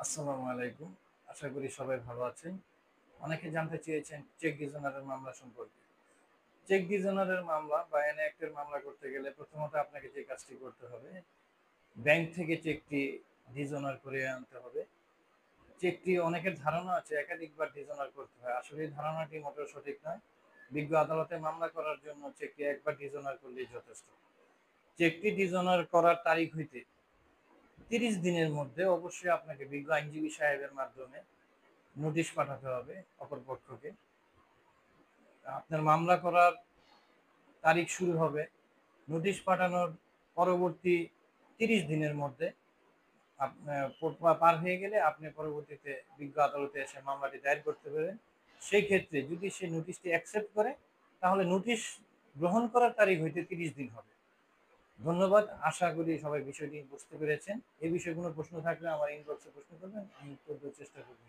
আসসালামু আলাইকুম। আশা করি সবাই ভালো আছেন। অনেকে জানতে চেয়েছেন চেক ডিজোনারের মামলা সম্পর্কে। চেক ডিজোনারের মামলা বা এনএক্টের মামলা করতে গেলে প্রথমত আপনাকে যে কাজটি করতে হবে, ব্যাংক থেকে চেকটি ডিজোনার করে আনতে হবে। চেকটি অনেকের ধারণা আছে একাধিকবার ডিজোনার করতে হয়। আসলে এই ধারণাটি মোটেও সঠিক নয়। বিজ্ঞ আদালতে মামলা করার জন্য চেকটি একবার ডিজোনার করলেই যথেষ্ট। চেকটি ডিজোনার করার তারিখ হইতে ৩০ দিনের মধ্যে অবশ্যই আপনাকে বিজ্ঞ আইনজীবী সাহেবের মাধ্যমে নোটিশ পাঠাতে হবে অপর পক্ষকে। আপনার মামলা করার তারিখ শুরু হবে নোটিশ পাঠানোর পরবর্তী ৩০ দিনের মধ্যে। পার হয়ে গেলে আপনি পরবর্তীতে বিজ্ঞ আদালতে এসে মামলাটি দায়ের করতে পারেন। সেই ক্ষেত্রে যদি সে নোটিশটি অ্যাকসেপ্ট করে, তাহলে নোটিশ গ্রহণ করার তারিখ হইতে ৩০ দিন হবে। ধন্যবাদ। আশা করি সবাই বিষয়টি বুঝতে পেরেছেন। এই বিষয়ে কোনো প্রশ্ন থাকলে আমার ইনবক্সে প্রশ্ন করবেন, আমি উত্তর দেওয়ার চেষ্টা করব।